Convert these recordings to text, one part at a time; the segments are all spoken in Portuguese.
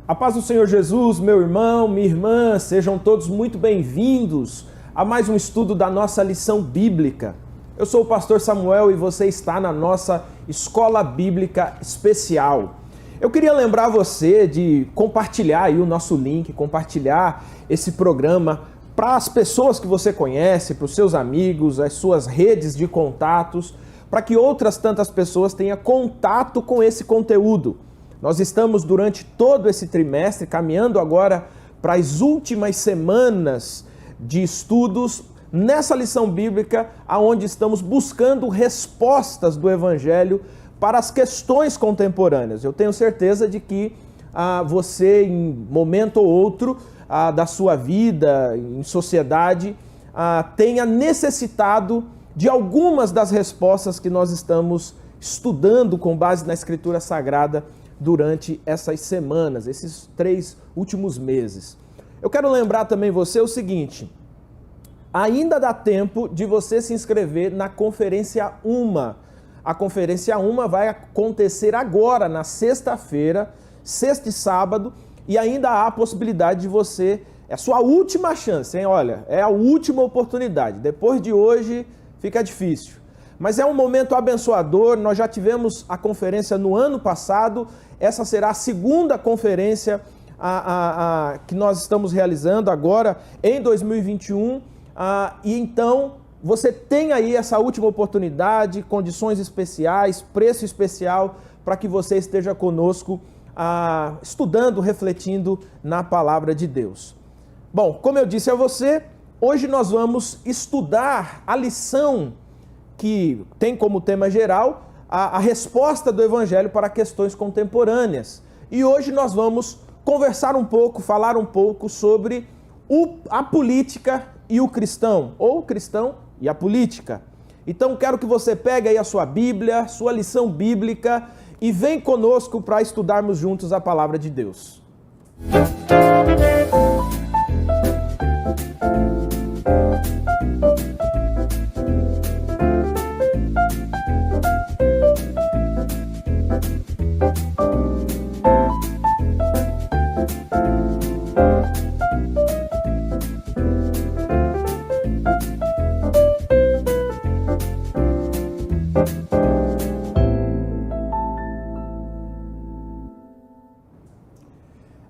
A paz do Senhor Jesus, meu irmão, minha irmã, sejam todos muito bem-vindos a mais um estudo da nossa lição bíblica. Eu sou o pastor Samuel e você está na nossa Escola Bíblica Especial. Eu queria lembrar você de compartilhar aí o nosso link, compartilhar esse programa para as pessoas que você conhece, para os seus amigos, as suas redes de contatos, para que outras tantas pessoas tenham contato com esse conteúdo. Nós estamos durante todo esse trimestre caminhando agora para as últimas semanas de estudos nessa lição bíblica, onde estamos buscando respostas do Evangelho para as questões contemporâneas. Eu tenho certeza de que você, em momento ou outro da sua vida, em sociedade, tenha necessitado de algumas das respostas que nós estamos estudando com base na Escritura Sagrada durante essas semanas, esses 3 últimos meses. Eu quero lembrar também você o seguinte: ainda dá tempo de você se inscrever na Conferência UMA. A Conferência UMA vai acontecer agora, na sexta-feira, sexta e sábado, e ainda há a possibilidade de você, é a sua última chance, hein? Olha, é a última oportunidade. Depois de hoje fica difícil. Mas é um momento abençoador. Nós já tivemos a conferência no ano passado, essa será a segunda conferência que nós estamos realizando agora em 2021, e então você tem aí essa última oportunidade, condições especiais, preço especial, para que você esteja conosco estudando, refletindo na palavra de Deus. Bom, como eu disse a você, hoje nós vamos estudar a lição que tem como tema geral a resposta do Evangelho para questões contemporâneas. E hoje nós vamos conversar um pouco, falar um pouco sobre a política e o cristão, ou o cristão e a política. Então quero que você pegue aí a sua Bíblia, sua lição bíblica, e vem conosco para estudarmos juntos a palavra de Deus.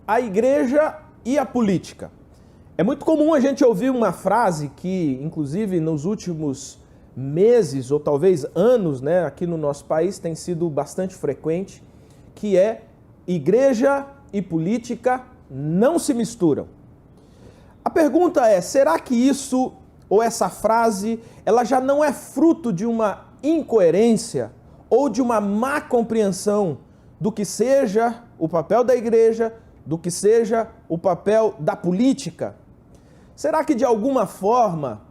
A igreja e a política. É muito comum a gente ouvir uma frase que, inclusive, nos últimos meses ou talvez anos, né, aqui no nosso país tem sido bastante frequente, que é: igreja e política não se misturam. A pergunta é: será que isso ou essa frase ela já não é fruto de uma incoerência ou de uma má compreensão do que seja o papel da igreja, do que seja o papel da política? Será que de alguma forma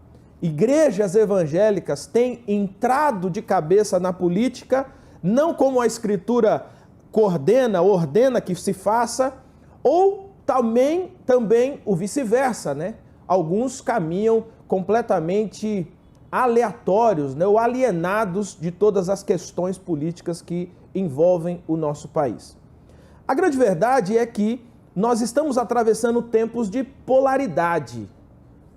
igrejas evangélicas têm entrado de cabeça na política, não como a Escritura ordena que se faça, ou também o vice-versa, né? Alguns caminham completamente aleatórios, né, ou alienados de todas as questões políticas que envolvem o nosso país. A grande verdade é que nós estamos atravessando tempos de polaridade.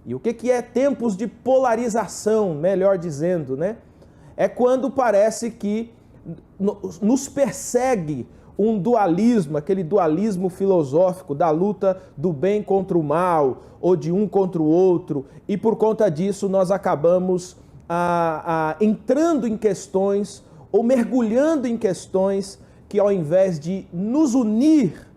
E o que é tempos de polarização, melhor dizendo, né? É quando parece que nos persegue um dualismo, aquele dualismo filosófico da luta do bem contra o mal, ou de um contra o outro, e por conta disso nós acabamos entrando em questões, ou mergulhando em questões que, ao invés de nos unir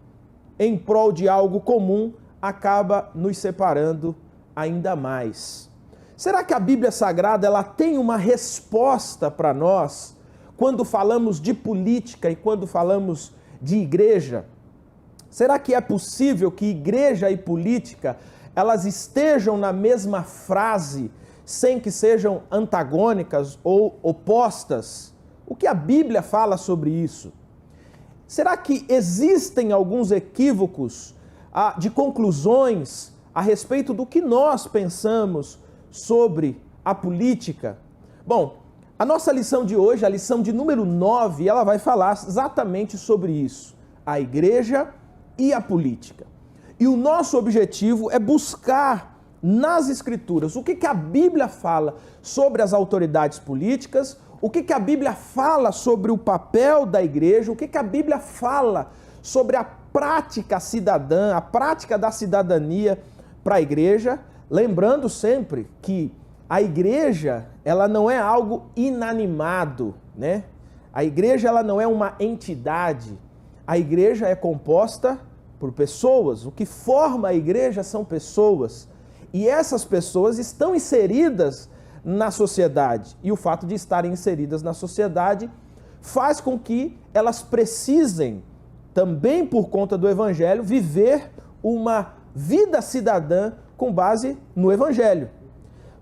em prol de algo comum, acaba nos separando ainda mais. Será que a Bíblia Sagrada ela tem uma resposta para nós quando falamos de política e quando falamos de igreja? Será que é possível que igreja e política elas estejam na mesma frase, sem que sejam antagônicas ou opostas? O que a Bíblia fala sobre isso? Será que existem alguns equívocos de conclusões a respeito do que nós pensamos sobre a política? Bom, a nossa lição de hoje, a lição de número 9, ela vai falar exatamente sobre isso. A igreja e a política. E o nosso objetivo é buscar nas Escrituras o que a Bíblia fala sobre as autoridades políticas, o que a Bíblia fala sobre o papel da igreja, o que a Bíblia fala sobre a prática cidadã, a prática da cidadania para a igreja, lembrando sempre que a igreja, ela não é algo inanimado, né? A igreja, ela não é uma entidade. A igreja é composta por pessoas. O que forma a igreja são pessoas. E essas pessoas estão inseridas na sociedade. E o fato de estarem inseridas na sociedade faz com que elas precisem, também por conta do Evangelho, viver uma vida cidadã com base no Evangelho.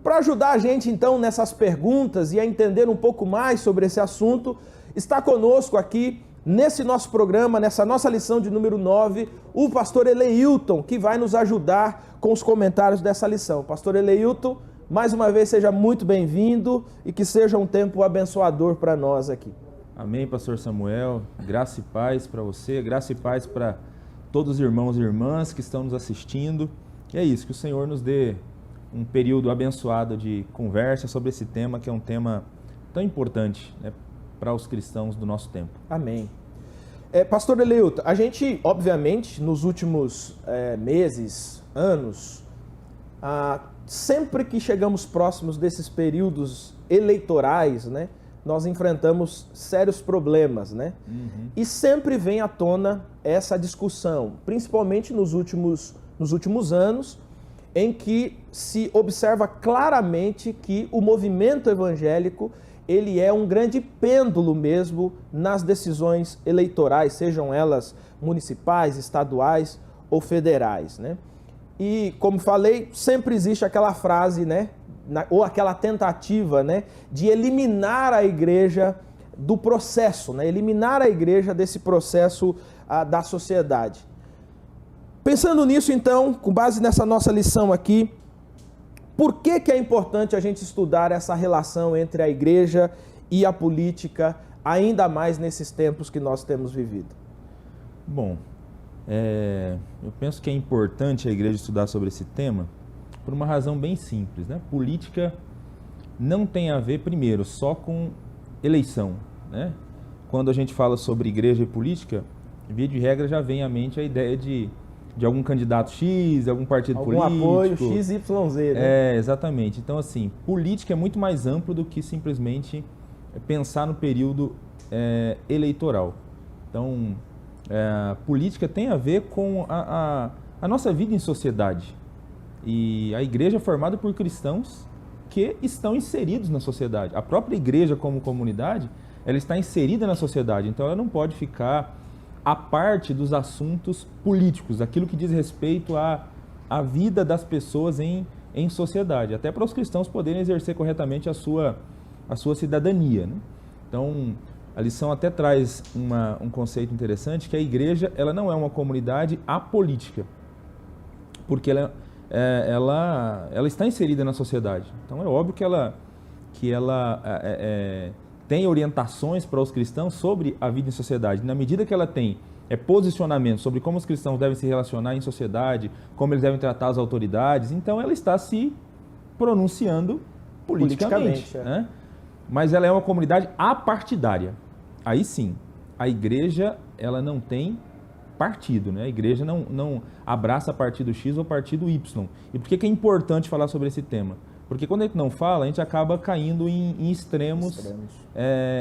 Para ajudar a gente, então, nessas perguntas e a entender um pouco mais sobre esse assunto, está conosco aqui, nesse nosso programa, nessa nossa lição de número 9, o pastor Eleilton, que vai nos ajudar com os comentários dessa lição. Pastor Eleilton, mais uma vez, seja muito bem-vindo e que seja um tempo abençoador para nós aqui. Amém, pastor Samuel. Graça e paz para você, graça e paz para todos os irmãos e irmãs que estão nos assistindo. E é isso, que o Senhor nos dê um período abençoado de conversa sobre esse tema, que é um tema tão importante, né, para os cristãos do nosso tempo. Amém. Pastor Eleilton, a gente, obviamente, nos últimos meses, anos, sempre que chegamos próximos desses períodos eleitorais, né, nós enfrentamos sérios problemas, né? E sempre vem à tona essa discussão, principalmente nos últimos anos, em que se observa claramente que o movimento evangélico, ele é um grande pêndulo mesmo nas decisões eleitorais, sejam elas municipais, estaduais ou federais, né? E, como falei, sempre existe aquela frase, né, ou aquela tentativa, né, de eliminar a igreja do processo, né, eliminar a igreja desse processo da sociedade. Pensando nisso, então, com base nessa nossa lição aqui, por que é importante a gente estudar essa relação entre a igreja e a política, ainda mais nesses tempos que nós temos vivido? Bom, eu penso que é importante a igreja estudar sobre esse tema por uma razão bem simples, né? Política não tem a ver, primeiro, só com eleição, né? Quando a gente fala sobre igreja e política, via de regra já vem à mente a ideia de algum candidato X, algum partido político. Algum apoio XYZ, né? Exatamente. Então, assim, política é muito mais amplo do que simplesmente pensar no período eleitoral. Então, política tem a ver com a nossa vida em sociedade. E a igreja é formada por cristãos que estão inseridos na sociedade. A própria igreja como comunidade, ela está inserida na sociedade. Então, ela não pode ficar a parte dos assuntos políticos, aquilo que diz respeito à vida das pessoas em sociedade, até para os cristãos poderem exercer corretamente a sua cidadania, né? Então, a lição até traz um conceito interessante, que a igreja, ela não é uma comunidade apolítica, porque ela está inserida na sociedade. Então, é óbvio que ela tem orientações para os cristãos sobre a vida em sociedade. Na medida que ela tem posicionamento sobre como os cristãos devem se relacionar em sociedade, como eles devem tratar as autoridades, então ela está se pronunciando politicamente, né? Mas ela é uma comunidade apartidária. Aí sim, a igreja, ela não tem partido, né? A igreja não abraça partido X ou partido Y. E por que é importante falar sobre esse tema? Porque quando a gente não fala, a gente acaba caindo em extremos.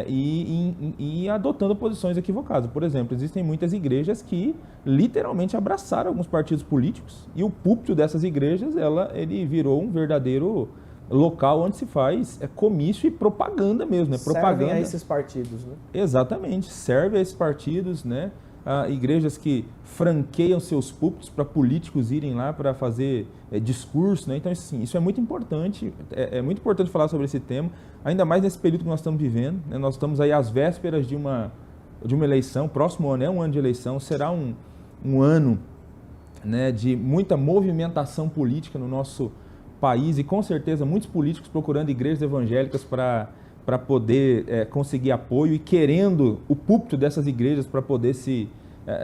E adotando posições equivocadas. Por exemplo, existem muitas igrejas que literalmente abraçaram alguns partidos políticos, e o púlpito dessas igrejas, ele virou um verdadeiro local onde se faz comício e propaganda mesmo, né? Servem a esses partidos, né? Exatamente, serve a esses partidos, né? Igrejas que franqueiam seus púlpitos para políticos irem lá para fazer discurso, né? Então, assim, isso é muito importante, é muito importante falar sobre esse tema, ainda mais nesse período que nós estamos vivendo, né? Nós estamos aí às vésperas de uma eleição, próximo ano é um ano de eleição, será um ano, né, de muita movimentação política no nosso país, e com certeza muitos políticos procurando igrejas evangélicas para poder conseguir apoio e querendo o púlpito dessas igrejas para poder se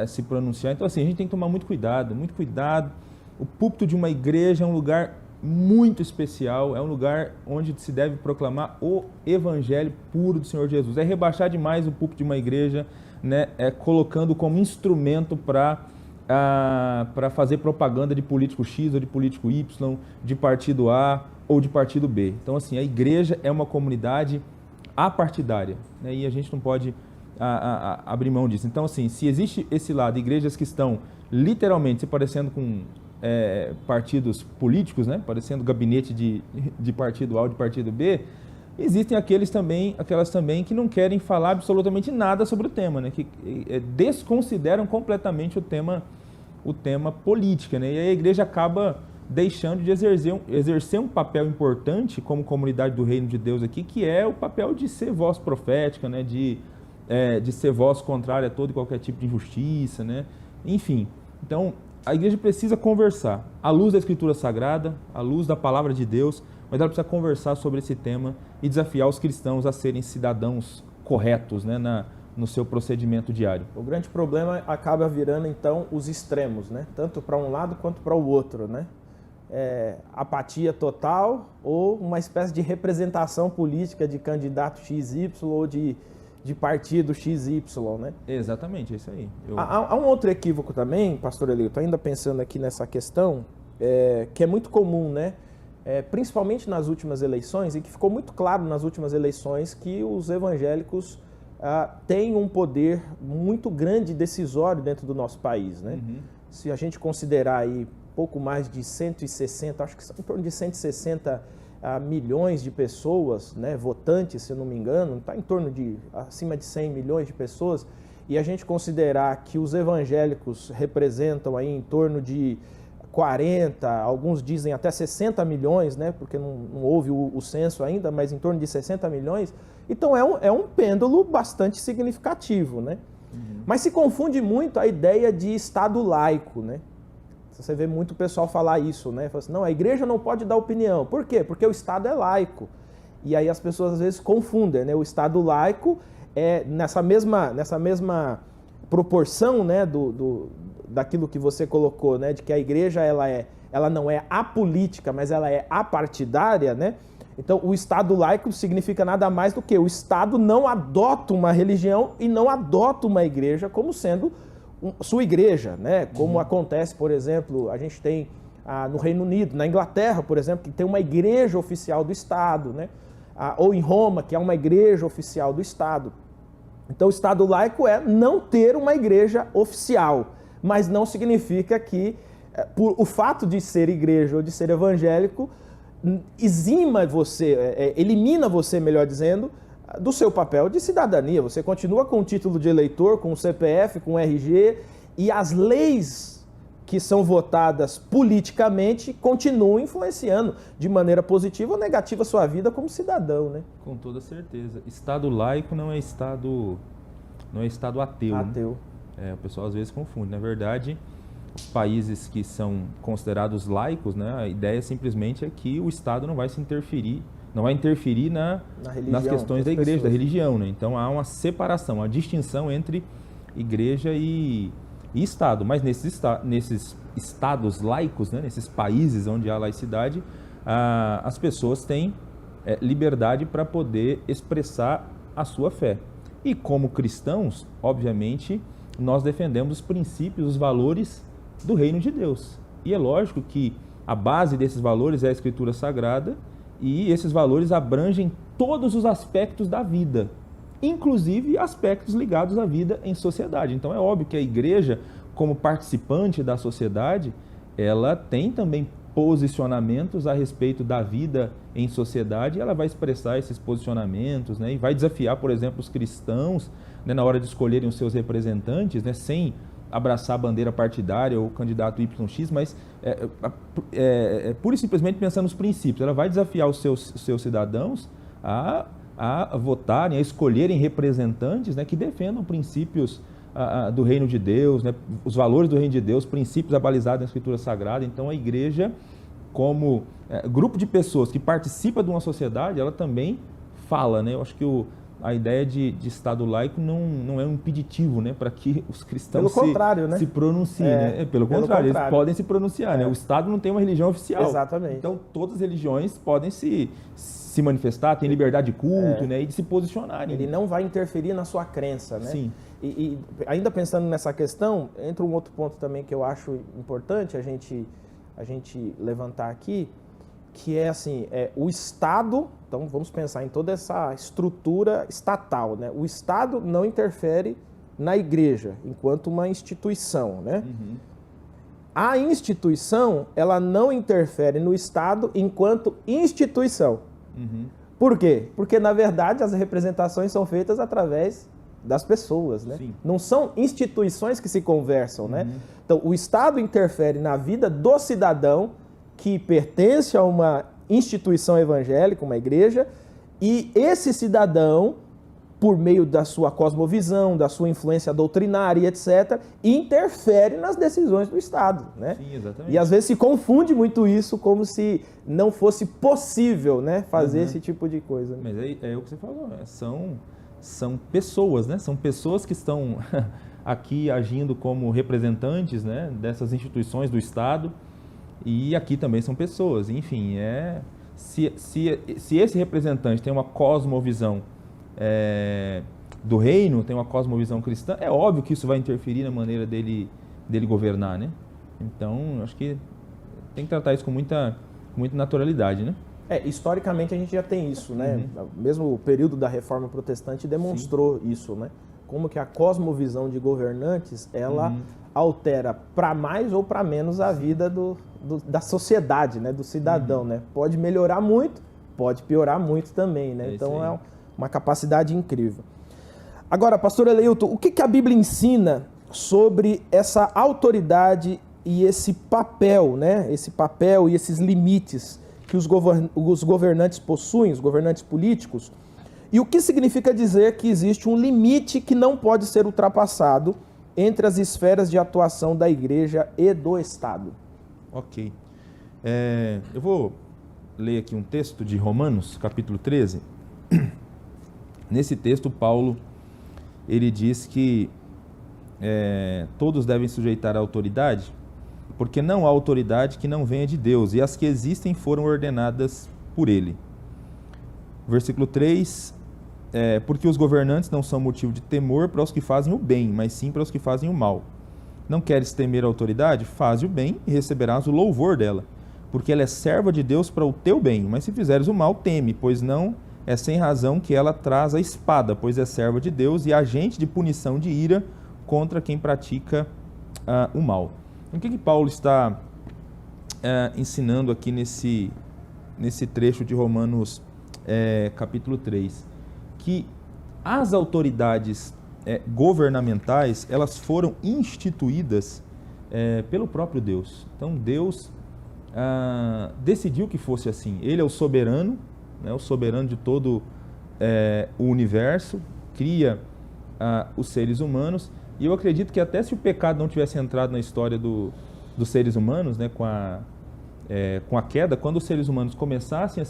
se pronunciar. Então, assim, a gente tem que tomar muito cuidado, muito cuidado. O púlpito de uma igreja é um lugar muito especial, é um lugar onde se deve proclamar o evangelho puro do Senhor Jesus. É rebaixar demais o púlpito de uma igreja, né, colocando como instrumento para fazer propaganda de político X ou de político Y, de partido A ou de partido B. Então, assim, a igreja é uma comunidade apartidária, né, e a gente não pode abrir mão disso. Então, assim, se existe esse lado, igrejas que estão literalmente se parecendo com partidos políticos, né, parecendo gabinete de partido A ou de partido B, existem aquelas também que não querem falar absolutamente nada sobre o tema, né, que desconsideram completamente o tema política, né, e aí a igreja acaba deixando de exercer um papel importante como comunidade do reino de Deus aqui, que é o papel de ser voz profética, né, de ser voz contrária a todo e qualquer tipo de injustiça, né, enfim. Então, a igreja precisa conversar, à luz da Escritura Sagrada, à luz da Palavra de Deus, mas ela precisa conversar sobre esse tema e desafiar os cristãos a serem cidadãos corretos, né, no seu procedimento diário. O grande problema acaba virando, então, os extremos, né? Tanto para um lado quanto para o outro, né? Apatia total ou uma espécie de representação política de candidato XY ou de partido XY, né? Exatamente, é isso aí. Há um outro equívoco também, pastor Elito, ainda pensando aqui nessa questão, que é muito comum, né? Principalmente nas últimas eleições, e que ficou muito claro nas últimas eleições que os evangélicos têm um poder muito grande decisório dentro do nosso país, né? Uhum. Se a gente considerar aí pouco mais de 160, acho que são em torno de 160 milhões de pessoas, né, votantes, se eu não me engano, está em torno de acima de 100 milhões de pessoas, e a gente considerar que os evangélicos representam aí em torno de 40, alguns dizem até 60 milhões, né, porque não houve o censo ainda, mas em torno de 60 milhões, então é um pêndulo bastante significativo, né? Uhum. Mas se confunde muito a ideia de Estado laico, né? Você vê muito pessoal falar isso, né? Fala assim, não, a igreja não pode dar opinião. Por quê? Porque o Estado é laico. E aí as pessoas às vezes confundem, né? O Estado laico é nessa mesma proporção, né, daquilo que você colocou, né, de que a igreja ela não é apolítica, mas ela é apartidária, né? Então o Estado laico significa nada mais do que o Estado não adota uma religião e não adota uma igreja como sendo sua igreja, né? Como acontece, por exemplo, a gente tem no Reino Unido, na Inglaterra, por exemplo, que tem uma igreja oficial do Estado, né? Ou em Roma, que é uma igreja oficial do Estado. Então, o Estado laico é não ter uma igreja oficial, mas não significa que, por o fato de ser igreja ou de ser evangélico, elimina você, melhor dizendo, do seu papel de cidadania. Você continua com o título de eleitor, com o CPF, com o RG, e as leis que são votadas politicamente continuam influenciando de maneira positiva ou negativa a sua vida como cidadão, né? Com toda certeza. Estado laico não é Estado ateu. Ateu. Né? O pessoal às vezes confunde. Na verdade, os países que são considerados laicos, né, a ideia simplesmente é que o Estado não vai interferir nas questões da igreja, da religião, né? Então há uma separação, uma distinção entre igreja e Estado. Mas nesses estados laicos, né, nesses países onde há laicidade, as pessoas têm liberdade para poder expressar a sua fé. E como cristãos, obviamente, nós defendemos os princípios, os valores do reino de Deus. E é lógico que a base desses valores é a Escritura Sagrada, e esses valores abrangem todos os aspectos da vida, inclusive aspectos ligados à vida em sociedade. Então é óbvio que a igreja, como participante da sociedade, ela tem também posicionamentos a respeito da vida em sociedade, ela vai expressar esses posicionamentos, né, e vai desafiar, por exemplo, os cristãos, né, na hora de escolherem os seus representantes, né, sem abraçar a bandeira partidária ou o candidato YX, mas pura e simplesmente pensando nos princípios. Ela vai desafiar os seus cidadãos a votarem, a escolherem representantes, né, que defendam princípios do reino de Deus, né, os valores do reino de Deus, princípios abalizados na Escritura Sagrada. Então a igreja, como grupo de pessoas que participa de uma sociedade, ela também fala, né? Eu acho que a ideia de Estado laico não é um impeditivo, né, para que os cristãos né? se pronunciem. Né? Pelo contrário, eles podem se pronunciar. Né? O Estado não tem uma religião oficial. Exatamente. Então, todas as religiões podem se manifestar, têm liberdade de culto, né, e de se posicionarem. Ele não vai interferir na sua crença. Né? Sim. E ainda pensando nessa questão, entra um outro ponto também que eu acho importante a gente levantar aqui, que é assim, o Estado, então vamos pensar em toda essa estrutura estatal, né? O Estado não interfere na igreja enquanto uma instituição, né? Uhum. A instituição, ela não interfere no Estado enquanto instituição. Uhum. Por quê? Porque, na verdade, as representações são feitas através das pessoas, né? Sim. Não são instituições que se conversam, né? Então, o Estado interfere na vida do cidadão que pertence a uma instituição evangélica, uma igreja, e esse cidadão, por meio da sua cosmovisão, da sua influência doutrinária, etc., interfere nas decisões do Estado, né? Sim, exatamente. E às vezes se confunde muito isso como se não fosse possível, né, fazer esse tipo de coisa. Né? Mas é o que você falou, né? São pessoas, né? São pessoas que estão aqui agindo como representantes, né, dessas instituições do Estado, e aqui também são pessoas. Enfim, se esse representante tem uma cosmovisão do reino, tem uma cosmovisão cristã, é óbvio que isso vai interferir na maneira dele governar, né? Então, acho que tem que tratar isso com muita naturalidade, né? Historicamente a gente já tem isso, né? Mesmo o período da Reforma Protestante demonstrou isso, né? Como que a cosmovisão de governantes, ela altera para mais ou para menos a vida da sociedade, né? Do cidadão, né? Pode melhorar muito, pode piorar muito também, né? Então é uma capacidade incrível. Agora, pastor Eleilton, o que a Bíblia ensina sobre essa autoridade e esse papel, né? Esse papel e esses limites que os governantes possuem, os governantes políticos, e o que significa dizer que existe um limite que não pode ser ultrapassado entre as esferas de atuação da igreja e do Estado? Ok. Eu vou ler aqui um texto de Romanos, capítulo 13. Nesse texto, Paulo, ele diz que todos devem sujeitar a autoridade, porque não há autoridade que não venha de Deus, e as que existem foram ordenadas por ele. Versículo 3, porque os governantes não são motivo de temor para os que fazem o bem, mas sim para os que fazem o mal. Não queres temer a autoridade? Faze o bem e receberás o louvor dela, porque ela é serva de Deus para o teu bem. Mas se fizeres o mal, teme, pois não é sem razão que ela traz a espada, pois é serva de Deus e agente de punição de ira contra quem pratica o mal. O que Paulo está ensinando aqui nesse trecho de Romanos capítulo 3? Que as autoridades governamentais, elas foram instituídas pelo próprio Deus. Então Deus decidiu que fosse assim. Ele é o soberano, né, o soberano de todo o universo, cria os seres humanos, e eu acredito que até se o pecado não tivesse entrado na história dos seres humanos, né, com a queda, quando os seres humanos começassem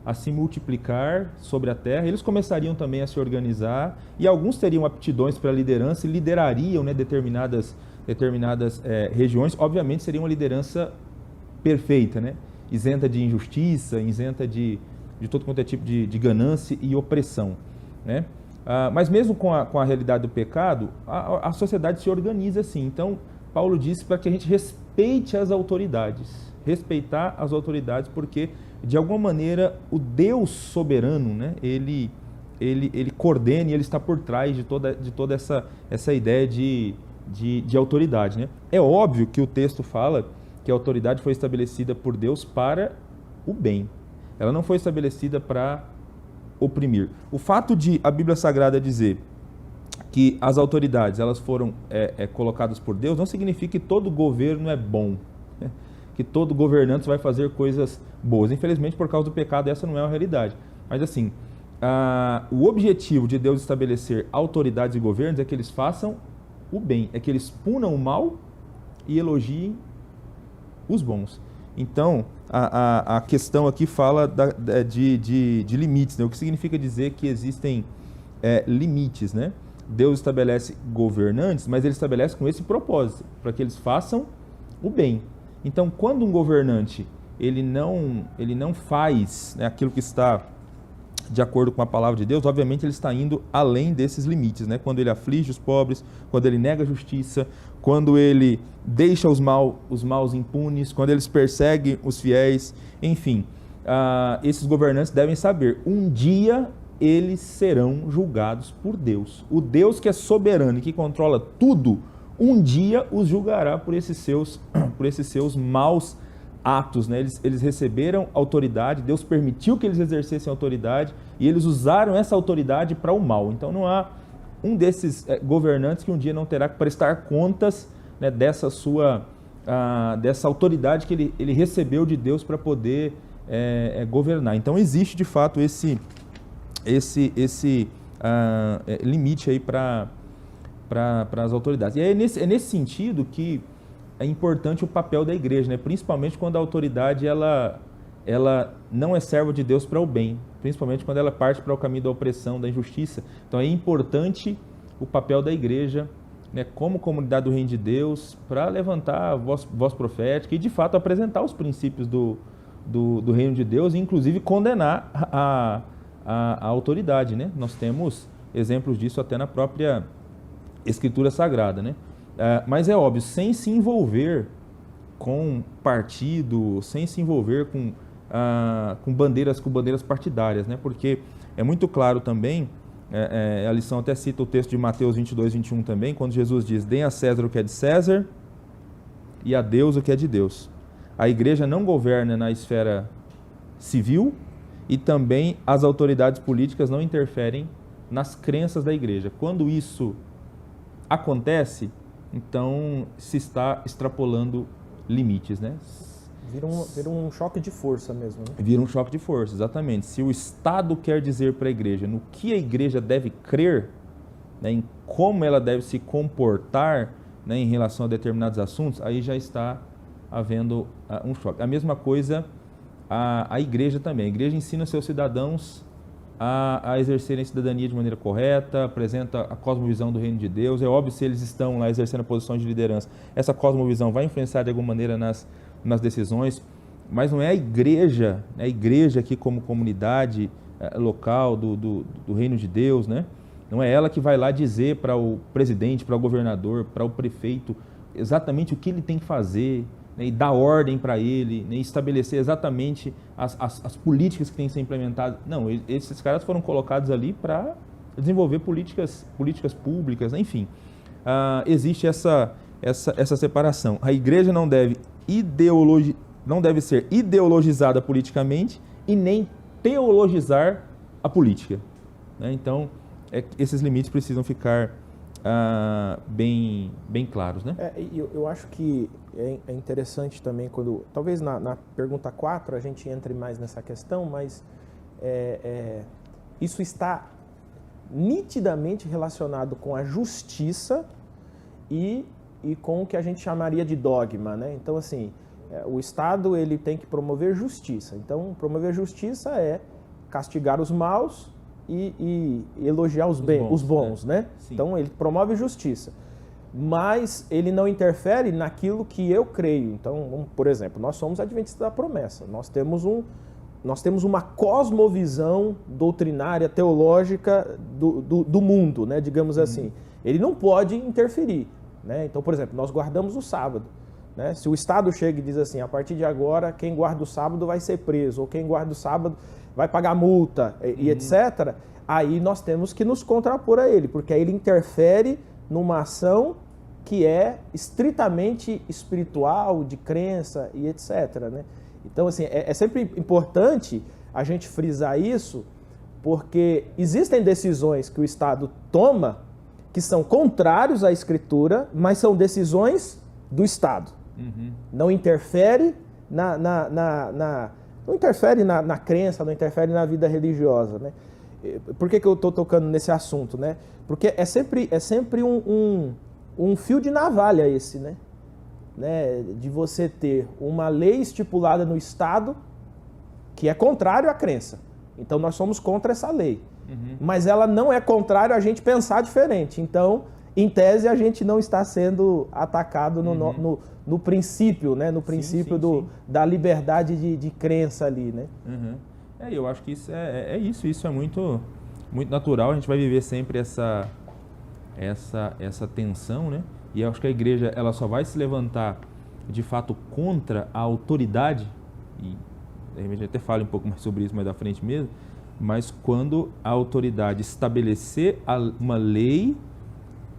a se multiplicar sobre a terra, eles começariam também a se organizar, e alguns teriam aptidões para a liderança e liderariam, né, determinadas regiões. Obviamente seria uma liderança perfeita, né, isenta de injustiça, isenta de todo quanto é tipo de ganância e opressão, né? Mas mesmo com a realidade do pecado, a sociedade se organiza assim. Então, Paulo disse para que a gente respeite as autoridades, respeitar as autoridades, porque de alguma maneira o Deus soberano, né, ele coordena e ele está por trás de toda essa ideia de autoridade, né? É óbvio que o texto fala que a autoridade foi estabelecida por Deus para o bem. Ela não foi estabelecida para oprimir. O fato de a Bíblia Sagrada dizer que as autoridades elas foram colocadas por Deus não significa que todo governo é bom, né? Que todo governante vai fazer coisas boas. Infelizmente, por causa do pecado, essa não é a realidade. Mas assim, o objetivo de Deus estabelecer autoridades e governos é que eles façam o bem, é que eles punam o mal e elogiem os bons. Então, a questão aqui fala de limites, né? O que significa dizer que existem limites, né? Deus estabelece governantes, mas ele estabelece com esse propósito, para que eles façam o bem. Então, quando um governante ele não faz, né, aquilo que está de acordo com a palavra de Deus, obviamente ele está indo além desses limites, né? Quando ele aflige os pobres, quando ele nega a justiça, quando ele deixa os maus impunes, quando eles perseguem os fiéis, enfim, esses governantes devem saber, um dia eles serão julgados por Deus. O Deus que é soberano e que controla tudo, um dia os julgará por esses seus maus atos, né? Eles receberam autoridade, Deus permitiu que eles exercessem autoridade e eles usaram essa autoridade para o mal. Então não há um desses governantes que um dia não terá que prestar contas, né, dessa autoridade que ele recebeu de Deus para poder governar. Então existe de fato esse limite aí para as autoridades. E é nesse sentido que é importante o papel da igreja, né? Principalmente quando a autoridade ela não é serva de Deus para o bem, principalmente quando ela parte para o caminho da opressão, da injustiça. Então é importante o papel da igreja, né, como comunidade do reino de Deus, para levantar a voz profética e de fato apresentar os princípios do reino de Deus e inclusive condenar a autoridade, né? Nós temos exemplos disso até na própria Escritura Sagrada, né? Mas é óbvio, sem se envolver com partido, sem se envolver com bandeiras partidárias, né? Porque é muito claro também, a lição até cita o texto de Mateus 22, 21 também, quando Jesus diz, deem a César o que é de César e a Deus o que é de Deus. A igreja não governa na esfera civil e também as autoridades políticas não interferem nas crenças da igreja. Quando isso acontece, então se está extrapolando limites, né? Vira um choque de força mesmo, né? Vira um choque de força, exatamente. Se o Estado quer dizer para a igreja no que a igreja deve crer, né, em como ela deve se comportar, né, em relação a determinados assuntos, aí já está havendo um choque. A mesma coisa a igreja também. A igreja ensina seus cidadãos a exercerem a cidadania de maneira correta, apresenta a cosmovisão do reino de Deus. É óbvio, se eles estão lá exercendo a posição de liderança, essa cosmovisão vai influenciar de alguma maneira nas decisões, mas não é a igreja aqui como comunidade local do reino de Deus, né? Não é ela que vai lá dizer para o presidente, para o governador, para o prefeito exatamente o que ele tem que fazer, né, e dar ordem para ele, né, estabelecer exatamente as políticas que têm que ser implementadas. Não, esses caras foram colocados ali para desenvolver políticas públicas, enfim. Existe essa separação. A igreja não deve ser ideologizada politicamente e nem teologizar a política, né? Então, esses limites precisam ficar bem claros, né? Eu acho que é interessante também quando, talvez na pergunta 4 a gente entre mais nessa questão, mas isso está nitidamente relacionado com a justiça e com o que a gente chamaria de dogma, né? Então, assim, o Estado ele tem que promover justiça. Então, promover justiça é castigar os maus e elogiar os bons, né? Sim. Então, ele promove justiça, mas ele não interfere naquilo que eu creio. Então, por exemplo, nós somos adventistas da promessa. Nós temos uma cosmovisão doutrinária, teológica do mundo, né? Digamos assim. Ele não pode interferir, né? Então, por exemplo, nós guardamos o sábado, né? Se o Estado chega e diz assim, a partir de agora, quem guarda o sábado vai ser preso, ou quem guarda o sábado vai pagar multa, e etc., aí nós temos que nos contrapor a ele, porque aí ele interfere numa ação que é estritamente espiritual, de crença e etc., né? Então, assim, é sempre importante a gente frisar isso, porque existem decisões que o Estado toma que são contrários à Escritura, mas são decisões do Estado. Não interfere não interfere na crença, não interfere na vida religiosa, né? Por que eu estou tocando nesse assunto, né? Porque é sempre um fio de navalha esse, né? De você ter uma lei estipulada no Estado que é contrário à crença. Então nós somos contra essa lei. mas ela não é contrária a gente pensar diferente. Então, em tese, a gente não está sendo atacado no princípio, né? No princípio da liberdade de crença ali, né? Eu acho que isso isso é muito, muito natural. A gente vai viver sempre essa tensão, né? E eu acho que a igreja ela só vai se levantar de fato contra a autoridade, e de repente até falo um pouco mais sobre isso mais da frente mesmo, mas quando a autoridade estabelecer uma lei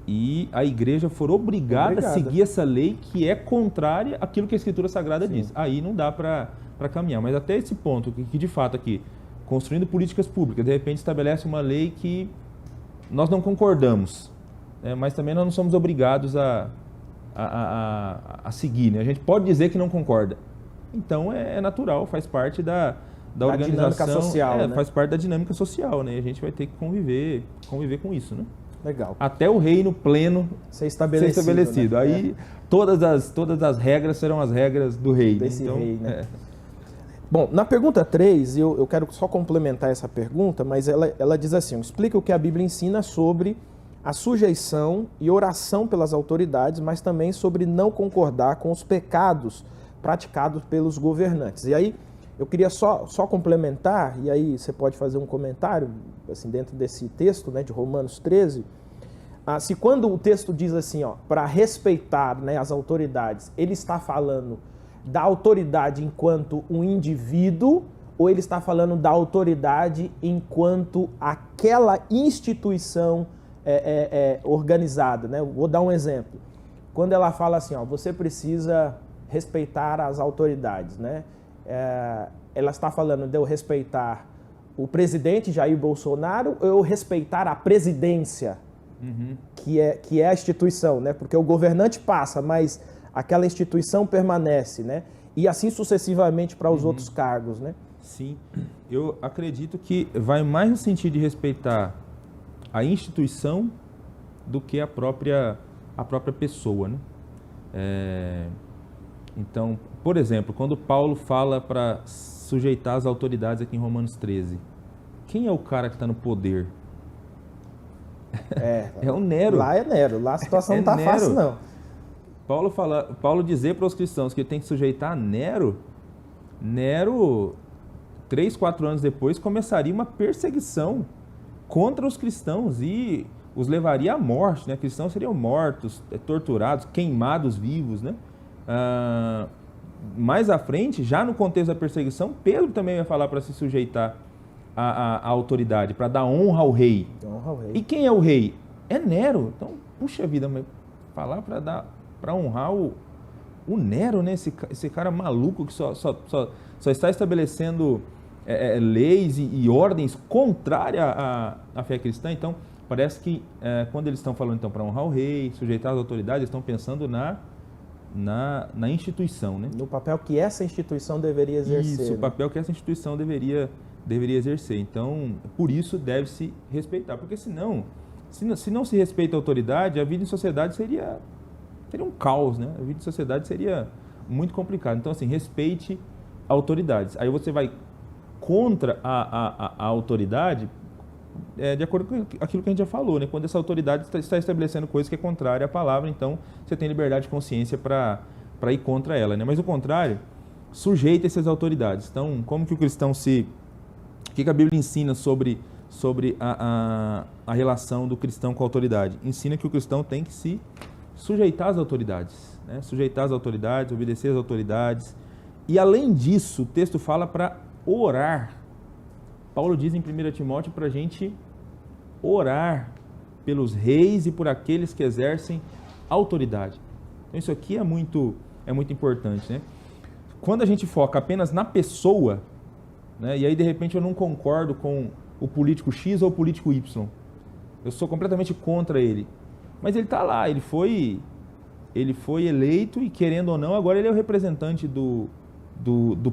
e a igreja for obrigada a seguir essa lei que é contrária àquilo que a Escritura Sagrada diz. Aí não dá para caminhar. Mas até esse ponto, que de fato aqui, construindo políticas públicas, de repente estabelece uma lei que nós não concordamos, mas também nós não somos obrigados a seguir. Né? A gente pode dizer que não concorda. Então é natural, faz parte da organização. Dinâmica social, né? Faz parte da dinâmica social, né? E a gente vai ter que conviver com isso, né? Legal. Até o reino pleno ser estabelecido. Né? Aí todas as regras serão as regras do rei. Desse rei, né? Bom, na pergunta 3, eu quero só complementar essa pergunta, mas ela diz assim, explica o que a Bíblia ensina sobre a sujeição e oração pelas autoridades, mas também sobre não concordar com os pecados praticados pelos governantes. E aí, eu queria só complementar, e aí você pode fazer um comentário, assim, dentro desse texto, né, de Romanos 13, se quando o texto diz assim, para respeitar, né, as autoridades, ele está falando da autoridade enquanto um indivíduo, ou ele está falando da autoridade enquanto aquela instituição organizada, né? Vou dar um exemplo. Quando ela fala assim, você precisa respeitar as autoridades, né? Ela está falando de eu respeitar o presidente Jair Bolsonaro ou eu respeitar a presidência, que é a instituição, né? Porque o governante passa, mas aquela instituição permanece, né? E assim sucessivamente para os outros cargos, né? Sim, eu acredito que vai mais no sentido de respeitar a instituição do que a própria pessoa, né? Então, por exemplo, quando Paulo fala para sujeitar as autoridades aqui em Romanos 13, quem é o cara que está no poder? É o Nero. Lá é Nero, lá a situação não está fácil, não. Paulo dizer para os cristãos que ele tem que sujeitar a Nero, 3, 4 anos depois, começaria uma perseguição contra os cristãos e os levaria à morte, né? Cristãos seriam mortos, torturados, queimados vivos, né? Mais à frente, já no contexto da perseguição, Pedro também vai falar para se sujeitar à autoridade, para dar honra ao rei. E quem é o rei? É Nero. Então, puxa vida, mas falar para honrar o Nero, né? Esse cara maluco que só está estabelecendo leis e ordens contrárias à fé cristã. Então, parece que quando eles estão falando então para honrar o rei, sujeitar as autoridades, eles estão pensando na instituição, né? No papel que essa instituição deveria exercer. Isso, o papel que essa instituição deveria exercer. Então, por isso deve-se respeitar. Porque senão, se não se respeita a autoridade, a vida em sociedade seria um caos, né? A vida em sociedade seria muito complicada. Então, assim, respeite autoridades. Aí você vai contra a autoridade, de acordo com aquilo que a gente já falou, né? Quando essa autoridade está estabelecendo coisas que é contrária à palavra, então você tem liberdade de consciência para ir contra ela, né? Mas o contrário, sujeita essas autoridades. Então, como que o cristão o que a Bíblia ensina sobre a relação do cristão com a autoridade? Ensina que o cristão tem que se sujeitar às autoridades, né? Sujeitar às autoridades, obedecer às autoridades. E além disso, o texto fala para orar. Paulo diz em 1 Timóteo para a gente orar pelos reis e por aqueles que exercem autoridade. Então isso aqui é muito importante, né? Quando a gente foca apenas na pessoa, né, e aí de repente eu não concordo com o político X ou o político Y, eu sou completamente contra ele, mas ele está lá, ele foi eleito e, querendo ou não, agora ele é o representante do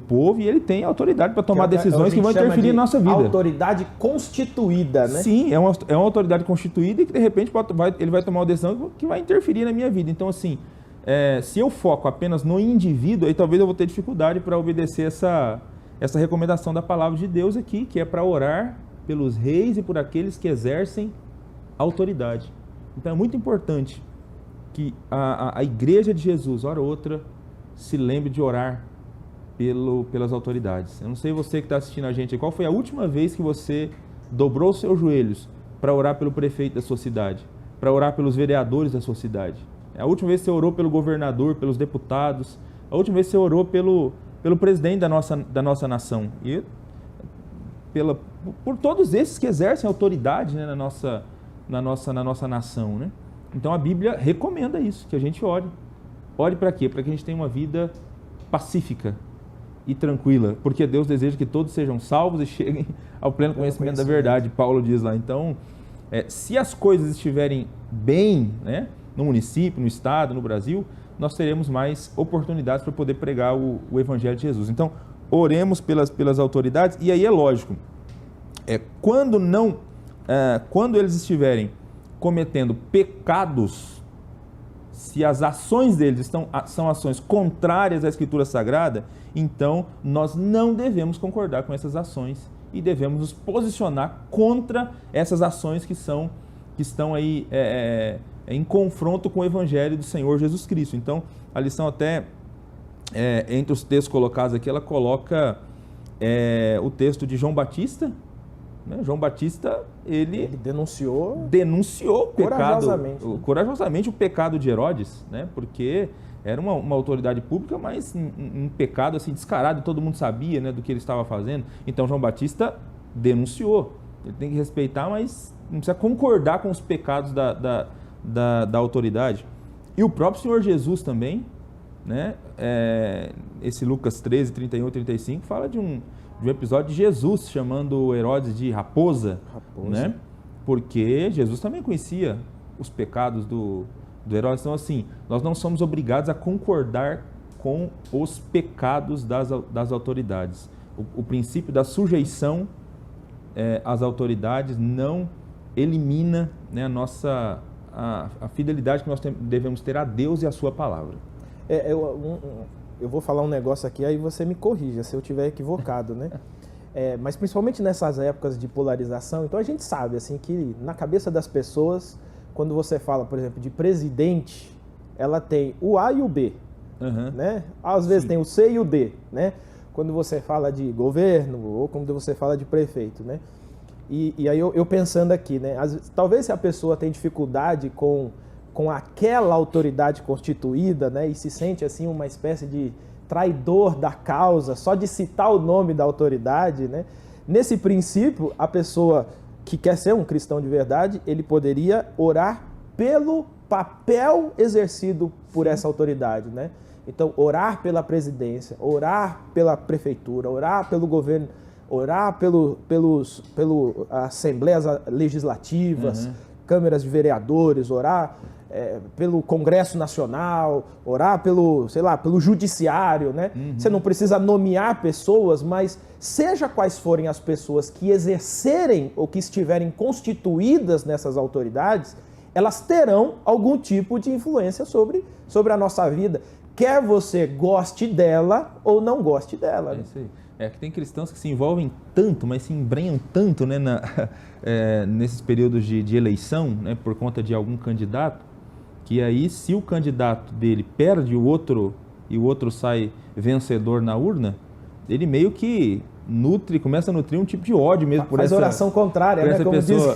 povo e ele tem autoridade para tomar decisões que vão interferir na nossa vida. Autoridade constituída, né? Sim, é uma autoridade constituída e que de repente ele vai tomar uma decisão que vai interferir na minha vida. Então, assim, se eu foco apenas no indivíduo, aí talvez eu vou ter dificuldade para obedecer essa recomendação da palavra de Deus aqui, que é para orar pelos reis e por aqueles que exercem autoridade. Então é muito importante que a igreja de Jesus, hora ou outra, se lembre de orar pelas autoridades. Eu não sei você que está assistindo a gente, qual foi a última vez que você dobrou os seus joelhos para orar pelo prefeito da sua cidade, para orar pelos vereadores da sua cidade? A última vez que você orou pelo governador, pelos deputados, a última vez que você orou pelo presidente da nossa nação e por todos esses que exercem autoridade, né, na nossa nação, né? Então a Bíblia recomenda isso, que a gente ore. Ore para quê? Para que a gente tenha uma vida pacífica e tranquila, porque Deus deseja que todos sejam salvos e cheguem ao pleno conhecimento da verdade, Paulo diz lá. Então, se as coisas estiverem bem, né, no município, no estado, no Brasil, nós teremos mais oportunidades para poder pregar o Evangelho de Jesus. Então, oremos pelas autoridades, e aí é lógico, quando eles estiverem cometendo pecados, se as ações deles são ações contrárias à Escritura Sagrada, então nós não devemos concordar com essas ações e devemos nos posicionar contra essas ações que estão aí em confronto com o Evangelho do Senhor Jesus Cristo. Então, a lição até, entre os textos colocados aqui, ela coloca o texto de João Batista, né? João Batista, ele denunciou o pecado, corajosamente o pecado de Herodes, né? Porque era uma autoridade pública, mas um pecado assim descarado, todo mundo sabia, né, do que ele estava fazendo. Então João Batista denunciou. Ele tem que respeitar, mas não precisa concordar com os pecados da autoridade. E o próprio Senhor Jesus também, né? Esse Lucas 13, 31 e 35 fala de um episódio de Jesus chamando Herodes de raposa. Né? Porque Jesus também conhecia os pecados do Herodes. Então, assim, nós não somos obrigados a concordar com os pecados das autoridades. O princípio da sujeição às autoridades não elimina, né, a fidelidade que nós devemos ter a Deus e a sua palavra. Eu vou falar um negócio aqui, aí você me corrija se eu estiver equivocado, né? Mas principalmente nessas épocas de polarização, então a gente sabe assim que na cabeça das pessoas, quando você fala, por exemplo, de presidente, ela tem o A e o B, né? Às vezes tem o C e o D, né? Quando você fala de governo ou quando você fala de prefeito, né? E aí eu pensando aqui, né? Talvez se a pessoa tem dificuldade com aquela autoridade constituída, né, e se sente assim uma espécie de traidor da causa, só de citar o nome da autoridade, né? Nesse princípio, a pessoa que quer ser um cristão de verdade, ele poderia orar pelo papel exercido por essa autoridade, né? Então, orar pela presidência, orar pela prefeitura, orar pelo governo, orar pelas assembleias legislativas, câmaras de vereadores, orar pelo Congresso Nacional, orar pelo Judiciário, né? Você não precisa nomear pessoas, mas seja quais forem as pessoas que exercerem ou que estiverem constituídas nessas autoridades, elas terão algum tipo de influência sobre a nossa vida, quer você goste dela ou não goste dela. É isso aí. Que tem cristãos que se envolvem tanto, mas se embrenham tanto, né, nesses períodos de eleição, né, por conta de algum candidato, que aí se o candidato dele perde o outro e o outro sai vencedor na urna, ele meio que começa a nutrir um tipo de ódio mesmo por essa pessoa. Faz oração contrária, né, como pessoa.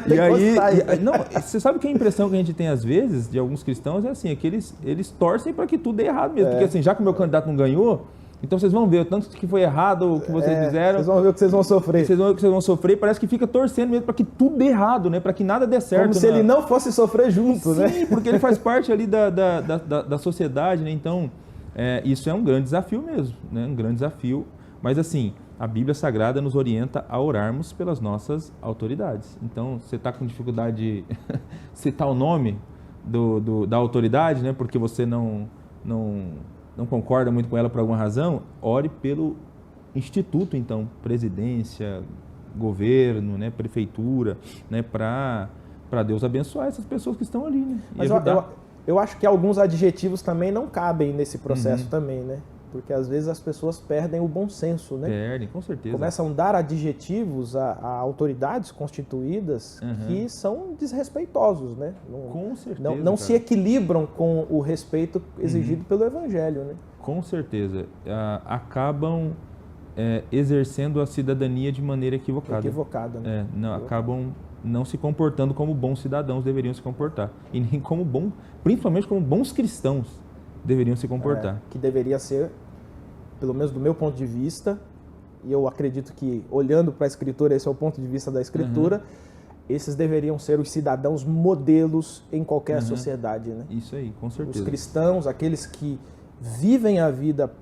e aí, não, você sabe que a impressão que a gente tem às vezes de alguns cristãos é assim, que eles torcem para que tudo dê errado mesmo, porque assim, já que o meu candidato não ganhou, então vocês vão ver o tanto que foi errado o que vocês fizeram. Vocês vão ver o que vocês vão sofrer. Vocês vão ver o que vocês vão sofrer e parece que fica torcendo mesmo para que tudo dê errado, né? Para que nada dê certo. Como se ele não fosse sofrer junto, Sim, né? Sim, porque ele faz parte ali da sociedade, né? Então, isso é um grande desafio mesmo, né? Um grande desafio. Mas assim, a Bíblia Sagrada nos orienta a orarmos pelas nossas autoridades. Então, você está com dificuldade de citar o nome da autoridade, né? Porque você não concorda muito com ela por alguma razão, ore pelo instituto, então, presidência, governo, né, prefeitura, né, para Deus abençoar essas pessoas que estão ali, né? Mas eu acho que alguns adjetivos também não cabem nesse processo também, né? Porque às vezes as pessoas perdem o bom senso, né? Perdem, com certeza. Começam a dar adjetivos a autoridades constituídas que são desrespeitosos, né? Com certeza. Não se equilibram com o respeito exigido pelo Evangelho, né? Com certeza. Acabam exercendo a cidadania de maneira equivocada. Equivocada, né? Acabam não se comportando como bons cidadãos deveriam se comportar. E nem principalmente como bons cristãos deveriam se comportar. Que deveria ser, pelo menos do meu ponto de vista, e eu acredito que, olhando para a Escritura, esse é o ponto de vista da Escritura, esses deveriam ser os cidadãos modelos em qualquer sociedade, né? Isso aí, com certeza. Os cristãos, aqueles que vivem a vida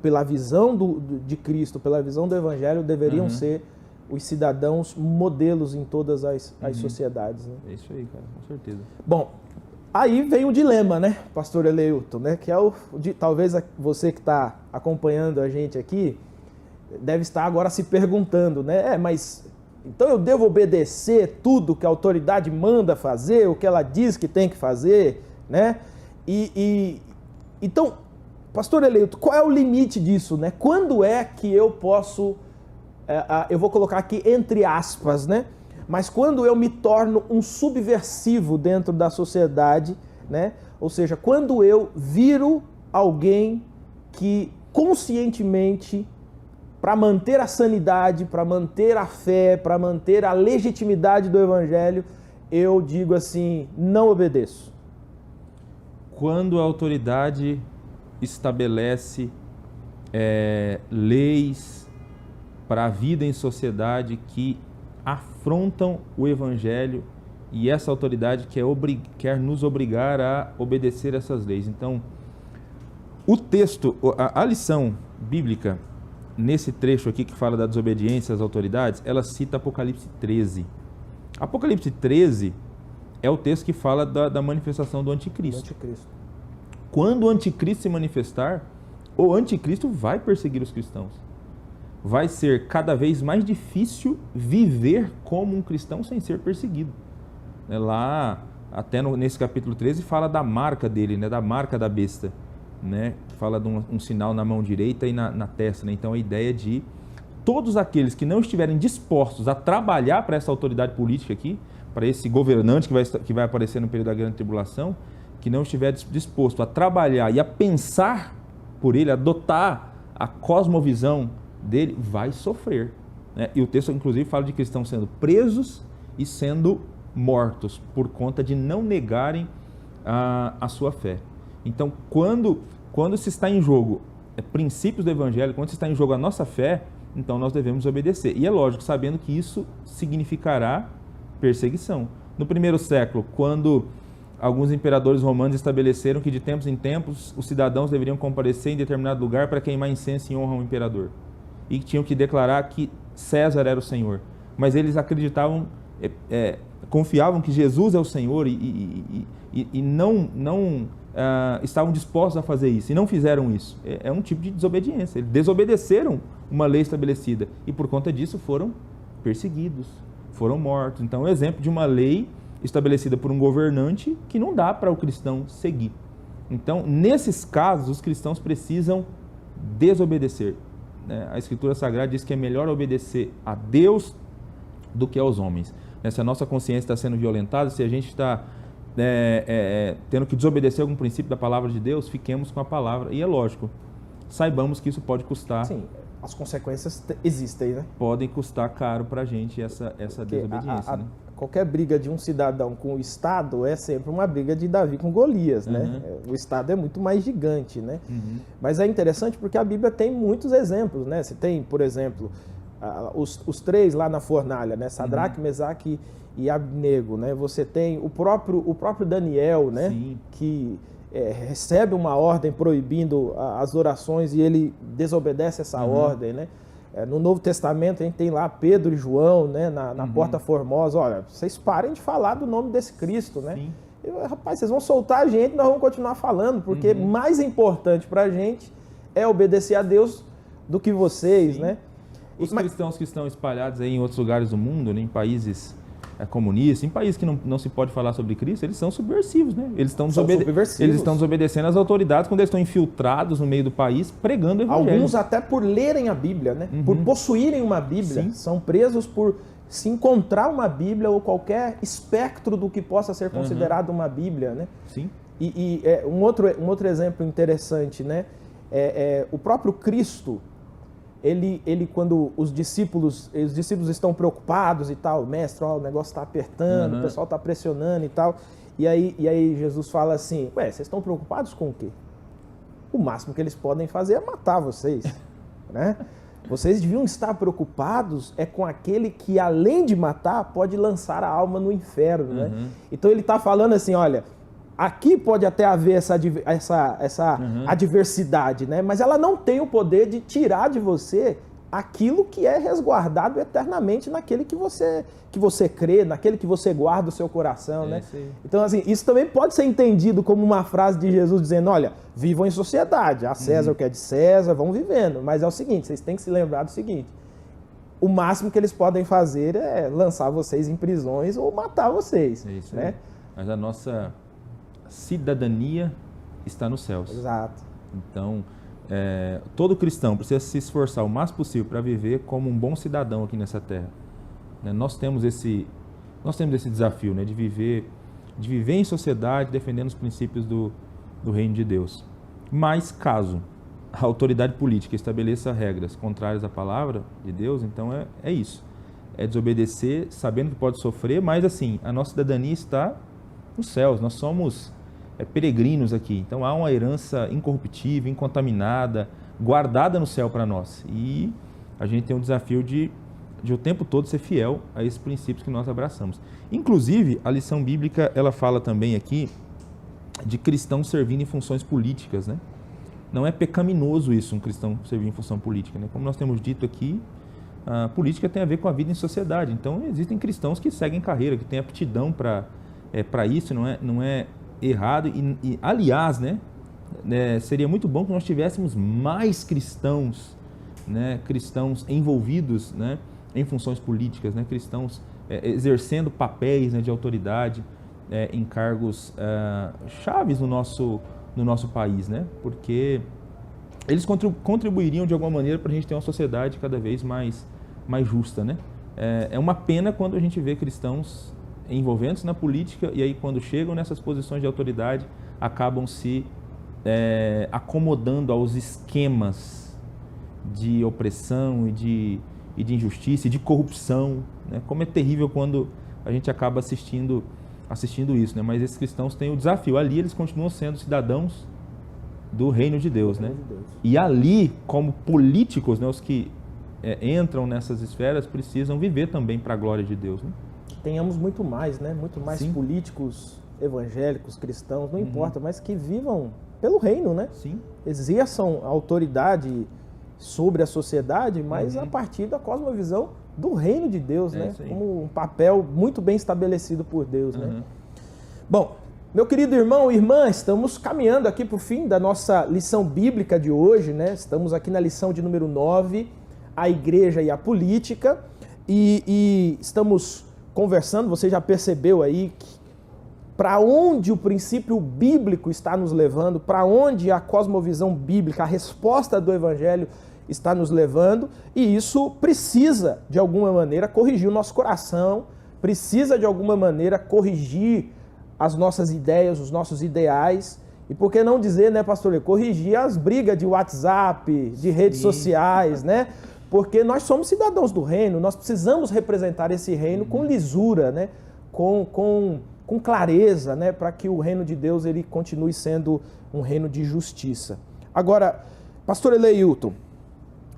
pela visão de Cristo, pela visão do Evangelho, deveriam ser os cidadãos modelos em todas as sociedades, né? É isso aí, cara, com certeza. Bom, aí vem o dilema, né, pastor Eleilton, né, que é talvez você que está acompanhando a gente aqui deve estar agora se perguntando, né, mas então eu devo obedecer tudo que a autoridade manda fazer, o que ela diz que tem que fazer, né? Então, pastor Eleilton, qual é o limite disso, né? Quando é que eu posso, eu vou colocar aqui entre aspas, né? Mas quando eu me torno um subversivo dentro da sociedade, né? Ou seja, quando eu viro alguém que conscientemente, para manter a sanidade, para manter a fé, para manter a legitimidade do Evangelho, eu digo assim, não obedeço. Quando a autoridade estabelece leis para a vida em sociedade que afrontam o Evangelho e essa autoridade quer nos obrigar a obedecer essas leis. Então, o texto, a lição bíblica, nesse trecho aqui que fala da desobediência às autoridades, ela cita Apocalipse 13. Apocalipse 13 é o texto que fala da manifestação do anticristo. Quando o anticristo se manifestar, o anticristo vai perseguir os cristãos. Vai ser cada vez mais difícil viver como um cristão sem ser perseguido. Lá, até nesse capítulo 13, fala da marca dele, né? Da marca da besta. Né? Fala de um sinal na mão direita e na testa. Né? Então, a ideia de todos aqueles que não estiverem dispostos a trabalhar para essa autoridade política aqui, para esse governante que vai aparecer no período da grande tribulação, que não estiver disposto a trabalhar e a pensar por ele, adotar a cosmovisão dele, vai sofrer. Né? E o texto, inclusive, fala de cristãos sendo presos e sendo mortos por conta de não negarem a sua fé. Então, quando se está em jogo princípios do Evangelho, quando se está em jogo a nossa fé, então nós devemos obedecer. E é lógico, sabendo que isso significará perseguição. No primeiro século, quando alguns imperadores romanos estabeleceram que de tempos em tempos os cidadãos deveriam comparecer em determinado lugar para queimar incenso em honra ao imperador. E que tinham que declarar que César era o Senhor. Mas eles acreditavam, confiavam que Jesus é o Senhor e não estavam dispostos a fazer isso. E não fizeram isso. É um tipo de desobediência. Eles desobedeceram uma lei estabelecida. E por conta disso foram perseguidos, foram mortos. Então é um exemplo de uma lei estabelecida por um governante que não dá para o cristão seguir. Então, nesses casos, os cristãos precisam desobedecer. A Escritura Sagrada diz que é melhor obedecer a Deus do que aos homens. Se a nossa consciência está sendo violentada, se a gente está tendo que desobedecer algum princípio da palavra de Deus, fiquemos com a palavra. E é lógico, saibamos que isso pode custar. Sim, as consequências existem, né? Podem custar caro para a gente essa desobediência. Qualquer briga de um cidadão com o Estado é sempre uma briga de Davi com Golias, né? O Estado é muito mais gigante, né? Mas é interessante porque a Bíblia tem muitos exemplos, né? Você tem, por exemplo, os três lá na fornalha, né? Sadraque, Mesaque e Abnego, né? Você tem o próprio Daniel, né? Sim. Que recebe uma ordem proibindo as orações e ele desobedece essa ordem, né? No Novo Testamento a gente tem lá Pedro e João, né, na Porta Formosa. Olha, vocês parem de falar do nome desse Cristo, né? Rapaz, vocês vão soltar a gente, nós vamos continuar falando, porque mais importante para a gente é obedecer a Deus do que vocês, né? Os cristãos que estão espalhados aí em outros lugares do mundo, né, em países comunistas, em países que não se pode falar sobre Cristo, eles são subversivos, né? Eles estão desobedecendo às autoridades quando eles estão infiltrados no meio do país pregando o evangelho. Alguns até por lerem a Bíblia, né? Por possuírem uma Bíblia. Sim. São presos por se encontrar uma Bíblia ou qualquer espectro do que possa ser considerado uma Bíblia, né? Sim. Um outro exemplo interessante, né? O próprio Cristo, ele quando os discípulos estão preocupados e tal, mestre, ó, o negócio está apertando, o pessoal está pressionando e tal, e aí Jesus fala assim, vocês estão preocupados com o quê? O máximo que eles podem fazer é matar vocês, né? Vocês deviam estar preocupados com aquele que, além de matar, pode lançar a alma no inferno, né? Então ele está falando assim, olha, aqui pode até haver essa adversidade, né? Mas ela não tem o poder de tirar de você aquilo que é resguardado eternamente naquele que você crê, naquele que você guarda o seu coração, né? Sim. Então, assim, isso também pode ser entendido como uma frase de Jesus dizendo, olha, vivam em sociedade, a César o que é de César, vão vivendo. Mas é o seguinte, vocês têm que se lembrar do seguinte, o máximo que eles podem fazer é lançar vocês em prisões ou matar vocês. É isso, né? Mas a nossa cidadania está nos céus. Exato. Então, todo cristão precisa se esforçar o máximo possível para viver como um bom cidadão aqui nessa terra. Nós temos esse desafio, né, de viver em sociedade, defendendo os princípios do reino de Deus. Mas caso a autoridade política estabeleça regras contrárias à palavra de Deus, então é isso. É desobedecer, sabendo que pode sofrer, mas assim, a nossa cidadania está nos céus, nós somos peregrinos aqui. Então há uma herança incorruptível, incontaminada, guardada no céu para nós. E a gente tem um desafio de o tempo todo ser fiel a esses princípios que nós abraçamos. Inclusive, a lição bíblica, ela fala também aqui de cristãos servindo em funções políticas, né? Não é pecaminoso isso, um cristão servir em função política, né? Como nós temos dito aqui, a política tem a ver com a vida em sociedade. Então, existem cristãos que seguem carreira, que têm aptidão para isso, não é errado. E aliás, né, seria muito bom que nós tivéssemos mais cristãos, né, cristãos envolvidos, né, em funções políticas, né, cristãos exercendo papéis, né, de autoridade em cargos chaves no nosso país, né, porque eles contribuiriam de alguma maneira para a gente ter uma sociedade cada vez mais justa, né. É uma pena quando a gente vê cristãos envolvendo-se na política e aí quando chegam nessas posições de autoridade acabam se acomodando aos esquemas de opressão e de injustiça e de corrupção, né? Como é terrível quando a gente acaba assistindo isso, né? Mas esses cristãos têm o desafio, ali eles continuam sendo cidadãos do reino de Deus, né? E ali, como políticos, né, os que entram nessas esferas precisam viver também para a glória de Deus, né? Tenhamos muito mais, né? Muito mais Sim. políticos, evangélicos, cristãos, não importa, mas que vivam pelo reino, né? Sim. Exerçam a autoridade sobre a sociedade, mas a partir da cosmovisão do reino de Deus, né? Como um papel muito bem estabelecido por Deus, né? Bom, meu querido irmão e irmã, estamos caminhando aqui para o fim da nossa lição bíblica de hoje, né? Estamos aqui na lição de número 9, a igreja e a política, e estamos conversando, você já percebeu aí para onde o princípio bíblico está nos levando, para onde a cosmovisão bíblica, a resposta do evangelho está nos levando, e isso precisa, de alguma maneira, corrigir o nosso coração, precisa, de alguma maneira, corrigir as nossas ideias, os nossos ideais, e por que não dizer, né, pastor, corrigir as brigas de WhatsApp, de redes sociais, né? Porque nós somos cidadãos do reino, nós precisamos representar esse reino com lisura, né? com clareza, né? Para que o reino de Deus ele continue sendo um reino de justiça. Agora, pastor Eleilton,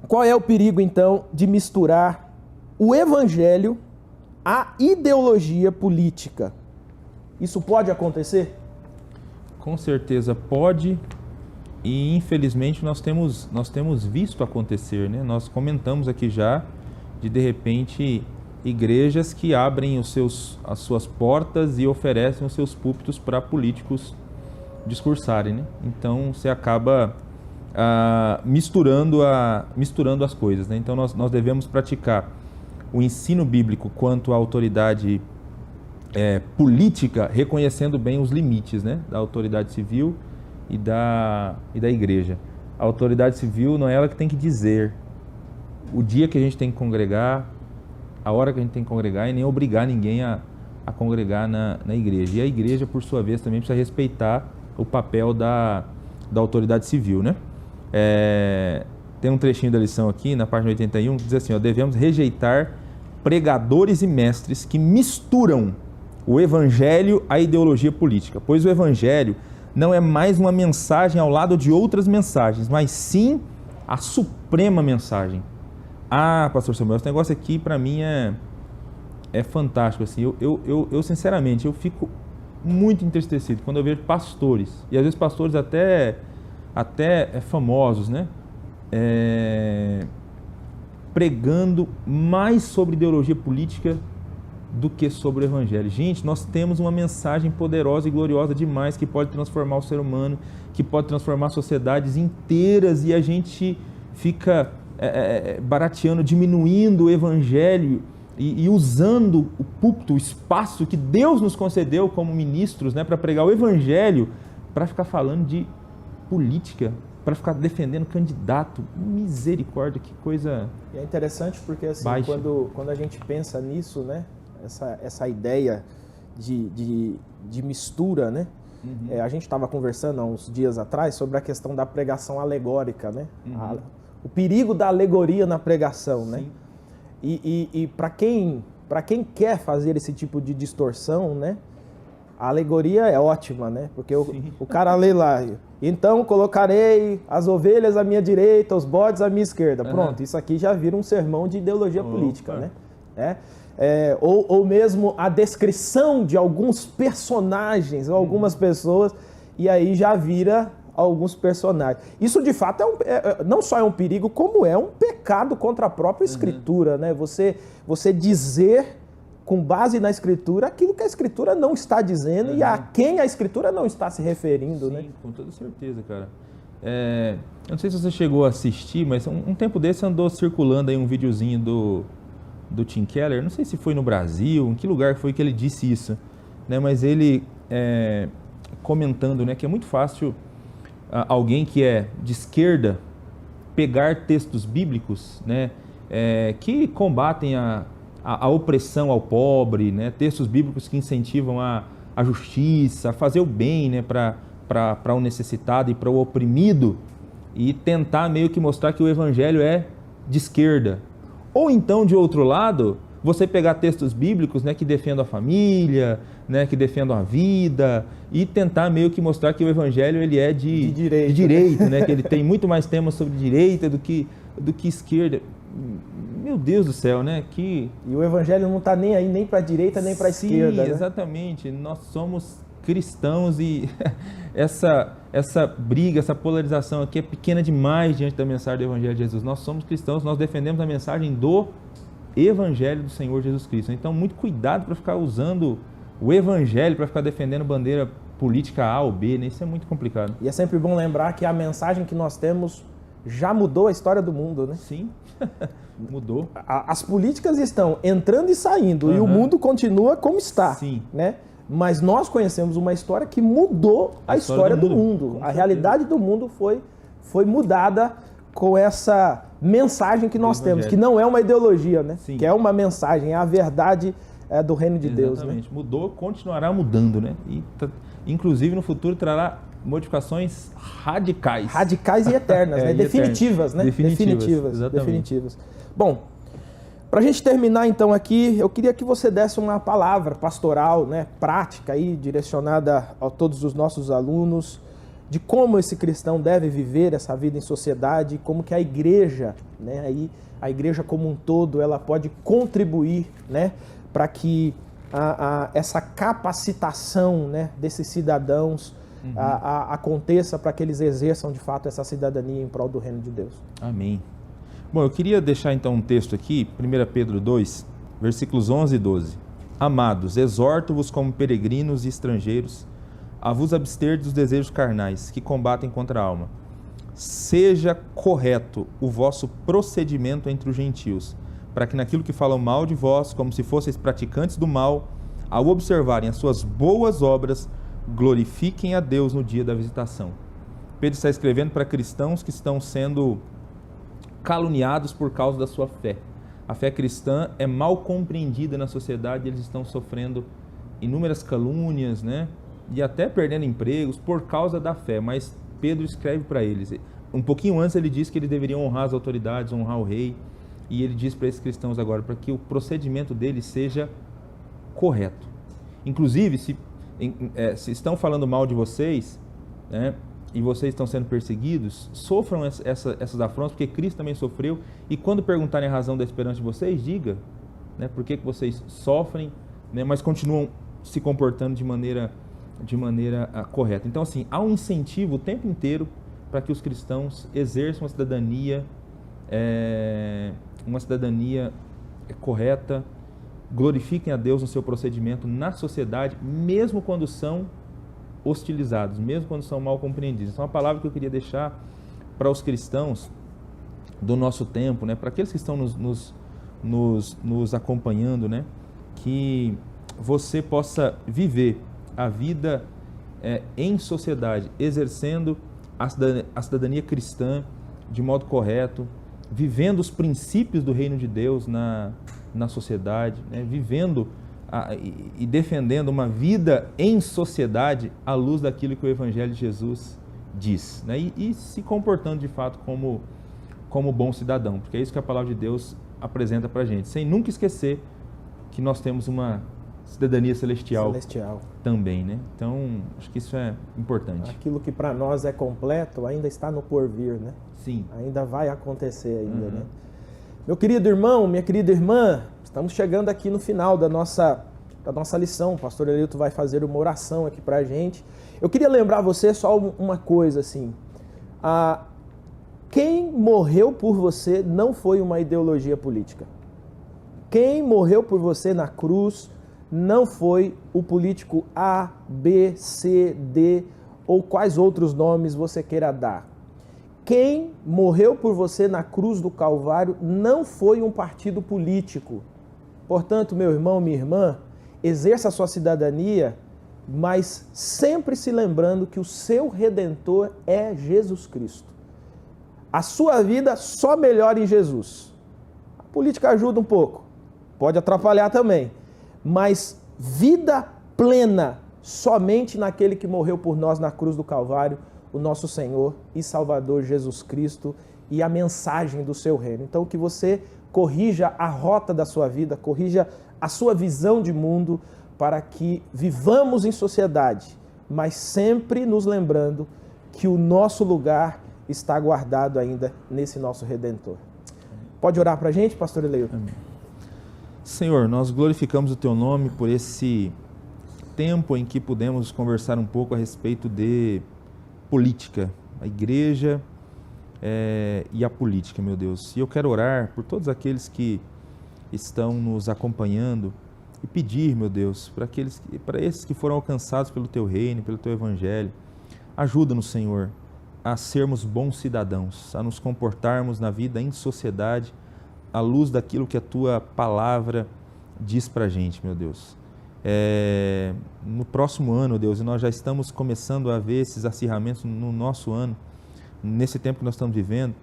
qual é o perigo, então, de misturar o evangelho à ideologia política? Isso pode acontecer? Com certeza pode. E infelizmente nós temos visto acontecer, né? Nós comentamos aqui já de repente igrejas que abrem as suas portas e oferecem os seus púlpitos para políticos discursarem, né? Então você acaba misturando as coisas, né? Então nós devemos praticar o ensino bíblico quanto à autoridade política, reconhecendo bem os limites, né, da autoridade civil e da igreja. A autoridade civil não é ela que tem que dizer o dia que a gente tem que congregar, a hora que a gente tem que congregar, e nem obrigar ninguém a congregar na igreja. E a igreja, por sua vez, também precisa respeitar o papel da autoridade civil, né? Tem um trechinho da lição aqui, na página 81, que diz assim, ó, devemos rejeitar pregadores e mestres que misturam o evangelho à ideologia política, pois o evangelho não é mais uma mensagem ao lado de outras mensagens, mas sim a suprema mensagem. Ah, pastor Samuel, esse negócio aqui para mim é fantástico, assim, eu sinceramente, eu fico muito entristecido quando eu vejo pastores, e às vezes pastores até famosos, né, pregando mais sobre ideologia política do que sobre o evangelho. Gente, nós temos uma mensagem poderosa e gloriosa demais que pode transformar o ser humano, que pode transformar sociedades inteiras, e a gente fica barateando, diminuindo o evangelho e usando o púlpito, o espaço que Deus nos concedeu como ministros, né, para pregar o evangelho, para ficar falando de política, para ficar defendendo candidato. Misericórdia, que coisa. E é interessante porque assim, quando a gente pensa nisso, né, essa ideia de mistura, né? Uhum. A gente estava conversando há uns dias atrás sobre a questão da pregação alegórica, né? Uhum. O perigo da alegoria na pregação, né? E para quem quer fazer esse tipo de distorção, né? A alegoria é ótima, né? Porque o cara lê lá, então colocarei as ovelhas à minha direita, os bodes à minha esquerda. Pronto, isso aqui já vira um sermão de ideologia política, né? Ou mesmo a descrição de alguns personagens ou algumas pessoas, e aí já vira alguns personagens. Isso de fato não só é um perigo, como é um pecado contra a própria Escritura, né? Você dizer com base na Escritura aquilo que a Escritura não está dizendo e a quem a Escritura não está se referindo, né? Sim, com toda certeza, cara. Eu não sei se você chegou a assistir, mas um tempo desse andou circulando aí um videozinho do Tim Keller, não sei se foi no Brasil, em que lugar foi que ele disse isso, né? Mas ele comentando, né, que é muito fácil alguém que é de esquerda pegar textos bíblicos, né, que combatem a opressão ao pobre, né, textos bíblicos que incentivam a justiça, a fazer o bem, né, para o necessitado e para o oprimido, e tentar meio que mostrar que o evangelho é de esquerda. Ou então, de outro lado, você pegar textos bíblicos, né, que defendam a família, né, que defendam a vida, e tentar meio que mostrar que o evangelho ele é de direita, né, que ele tem muito mais temas sobre direita do que esquerda. Meu Deus do céu, né? E o evangelho não está nem aí, nem para a direita, nem para a esquerda. Sim, exatamente. Né? Nós somos cristãos e essa briga, essa polarização aqui é pequena demais diante da mensagem do evangelho de Jesus. Nós somos cristãos, nós defendemos a mensagem do evangelho do Senhor Jesus Cristo. Então, muito cuidado para ficar usando o evangelho para ficar defendendo bandeira política A ou B, né? Isso é muito complicado. E é sempre bom lembrar que a mensagem que nós temos já mudou a história do mundo, né? Sim, mudou. As políticas estão entrando e saindo e o mundo continua como está. Sim. Né? Mas nós conhecemos uma história que mudou a história do mundo. A realidade do mundo foi mudada com essa mensagem que nós temos, que não é uma ideologia, né? Sim. Que é uma mensagem, é a verdade do reino de Deus. Exatamente. Né? Mudou, continuará mudando, né? E inclusive no futuro trará modificações radicais. Radicais e eternas, né? Definitivas, né? Definitivas. Bom, para a gente terminar então aqui, eu queria que você desse uma palavra pastoral, né, prática aí, direcionada a todos os nossos alunos, de como esse cristão deve viver essa vida em sociedade, como que a igreja, né, aí, a igreja como um todo, ela pode contribuir, né, para que essa capacitação, né, desses cidadãos aconteça, para que eles exerçam de fato essa cidadania em prol do reino de Deus. Amém. Bom, eu queria deixar então um texto aqui, 1 Pedro 2, versículos 11 e 12. Amados, exorto-vos como peregrinos e estrangeiros a vos abster dos desejos carnais que combatem contra a alma. Seja correto o vosso procedimento entre os gentios, para que naquilo que falam mal de vós, como se fosseis praticantes do mal, ao observarem as suas boas obras, glorifiquem a Deus no dia da visitação. Pedro está escrevendo para cristãos que estão sendo caluniados por causa da sua fé. A fé cristã é mal compreendida na sociedade, eles estão sofrendo inúmeras calúnias, né? E até perdendo empregos por causa da fé. Mas Pedro escreve para eles. Um pouquinho antes ele diz que eles deveriam honrar as autoridades, honrar o rei. E ele diz para esses cristãos agora, para que o procedimento deles seja correto. Inclusive, se estão falando mal de vocês, né, e vocês estão sendo perseguidos, sofram essas afrontas, porque Cristo também sofreu. E quando perguntarem a razão da esperança de vocês, diga, né, por que vocês sofrem, né, mas continuam se comportando de maneira correta. Então, assim, há um incentivo o tempo inteiro para que os cristãos exerçam uma cidadania correta, glorifiquem a Deus no seu procedimento na sociedade, mesmo quando são hostilizados, mesmo quando são mal compreendidos. Então, uma palavra que eu queria deixar para os cristãos do nosso tempo, né, para aqueles que estão nos acompanhando, né, que você possa viver a vida em sociedade, exercendo a cidadania cristã de modo correto, vivendo os princípios do reino de Deus na sociedade, né? Vivendo e defendendo uma vida em sociedade à luz daquilo que o Evangelho de Jesus diz, né? E se comportando de fato como bom cidadão, porque é isso que a palavra de Deus apresenta para a gente, sem nunca esquecer que nós temos uma cidadania celestial também, né? Então, acho que isso é importante. Aquilo que para nós é completo ainda está no porvir, né? Sim. Ainda vai acontecer ainda, né? Meu querido irmão, minha querida irmã, estamos chegando aqui no final da nossa lição. O pastor Eleuto vai fazer uma oração aqui para a gente. Eu queria lembrar você só uma coisa, assim. Quem morreu por você não foi uma ideologia política. Quem morreu por você na cruz não foi o político A, B, C, D ou quais outros nomes você queira dar. Quem morreu por você na cruz do Calvário não foi um partido político. Portanto, meu irmão, minha irmã, exerça a sua cidadania, mas sempre se lembrando que o seu Redentor é Jesus Cristo. A sua vida só melhora em Jesus. A política ajuda um pouco, pode atrapalhar também, mas vida plena somente naquele que morreu por nós na cruz do Calvário, o nosso Senhor e Salvador Jesus Cristo e a mensagem do seu reino. Então, que você corrija a rota da sua vida, corrija a sua visão de mundo, para que vivamos em sociedade, mas sempre nos lembrando que o nosso lugar está guardado ainda nesse nosso Redentor. Pode orar para a gente, pastor Eleuto? Amém. Senhor, nós glorificamos o Teu nome por esse tempo em que pudemos conversar um pouco a respeito de política, a igreja e a política, meu Deus. E eu quero orar por todos aqueles que estão nos acompanhando e pedir, meu Deus, para esses que foram alcançados pelo Teu reino, pelo Teu Evangelho, ajuda-nos, Senhor, a sermos bons cidadãos, a nos comportarmos na vida em sociedade, à luz daquilo que a Tua palavra diz para a gente, meu Deus. No próximo ano, Deus, e nós já estamos começando a ver esses acirramentos no nosso ano, nesse tempo que nós estamos vivendo,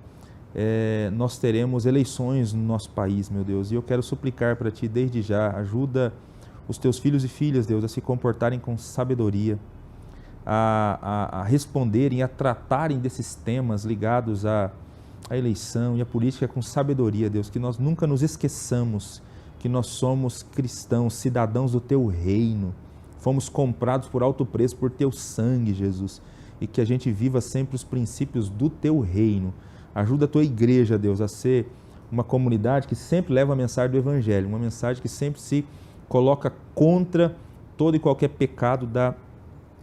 nós teremos eleições no nosso país, meu Deus, e eu quero suplicar para Ti desde já, ajuda os Teus filhos e filhas, Deus, a se comportarem com sabedoria, a responderem, a tratarem desses temas ligados à eleição e à política com sabedoria, Deus, que nós nunca nos esqueçamos que nós somos cristãos, cidadãos do Teu reino, fomos comprados por alto preço por Teu sangue, Jesus, e que a gente viva sempre os princípios do Teu reino. Ajuda a Tua igreja, Deus, a ser uma comunidade que sempre leva a mensagem do Evangelho, uma mensagem que sempre se coloca contra todo e qualquer pecado da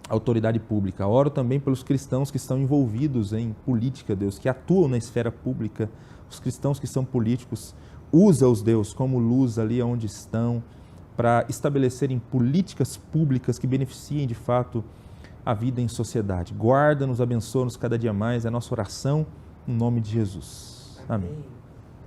autoridade pública. Oro também pelos cristãos que estão envolvidos em política, Deus, que atuam na esfera pública, os cristãos que são políticos, usa-os, Deus, como luz ali onde estão, para estabelecerem políticas públicas que beneficiem de fato a vida em sociedade. Guarda-nos, abençoa-nos cada dia mais, é a nossa oração, em nome de Jesus. Amém.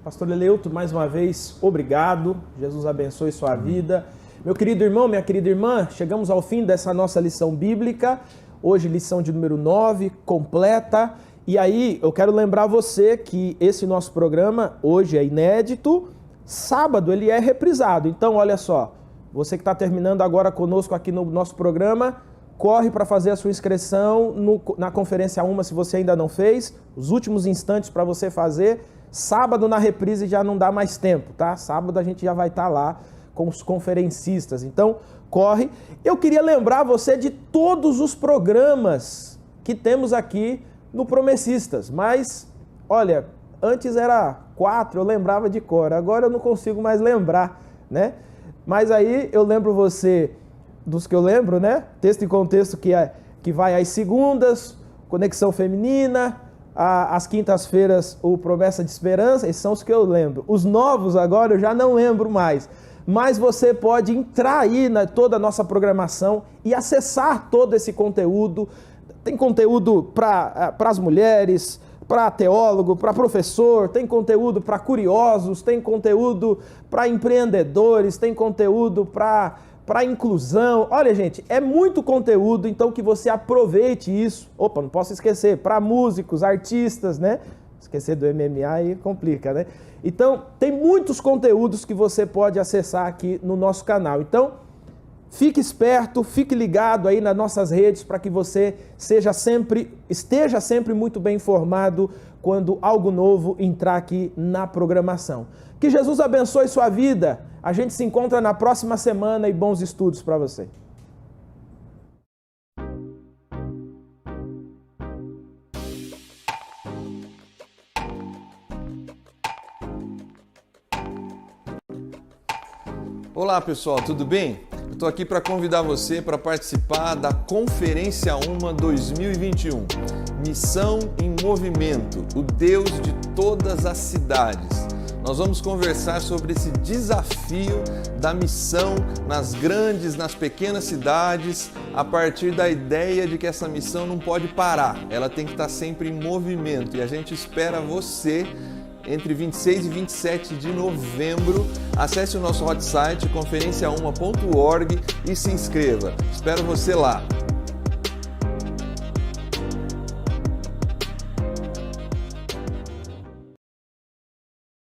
Pastor Eleuto, mais uma vez, obrigado. Jesus abençoe sua vida. Meu querido irmão, minha querida irmã, chegamos ao fim dessa nossa lição bíblica. Hoje, lição de número 9, completa. E aí, eu quero lembrar você que esse nosso programa hoje é inédito. Sábado ele é reprisado. Então, olha só, você que está terminando agora conosco aqui no nosso programa, corre para fazer a sua inscrição na Conferência 1, se você ainda não fez. Os últimos instantes para você fazer. Sábado na reprise já não dá mais tempo, tá? Sábado a gente já vai estar lá com os conferencistas. Então, corre. Eu queria lembrar você de todos os programas que temos aqui no Promessistas. Mas, olha, antes era 4, eu lembrava de cor. Agora eu não consigo mais lembrar, né? Mas aí eu lembro você dos que eu lembro, né? Texto e contexto que vai às segundas, Conexão Feminina, às quintas-feiras o Promessa de Esperança, esses são os que eu lembro. Os novos agora eu já não lembro mais. Mas você pode entrar aí na toda a nossa programação e acessar todo esse conteúdo. Tem conteúdo para as mulheres, para teólogo, para professor, tem conteúdo para curiosos, tem conteúdo para empreendedores, tem conteúdo para inclusão. Olha, gente, é muito conteúdo, então que você aproveite isso. Opa, não posso esquecer, para músicos, artistas, né? Esquecer do MMA aí complica, né? Então, tem muitos conteúdos que você pode acessar aqui no nosso canal. Então, fique esperto, fique ligado aí nas nossas redes para que você esteja sempre muito bem informado quando algo novo entrar aqui na programação. Que Jesus abençoe sua vida. A gente se encontra na próxima semana e bons estudos para você. Olá pessoal, tudo bem? Eu estou aqui para convidar você para participar da Conferência 1 2021. Missão em Movimento, o Deus de todas as cidades. Nós vamos conversar sobre esse desafio da missão nas grandes, nas pequenas cidades, a partir da ideia de que essa missão não pode parar, ela tem que estar sempre em movimento. E a gente espera você entre 26 e 27 de novembro. Acesse o nosso hot site conferencia1.org e se inscreva. Espero você lá.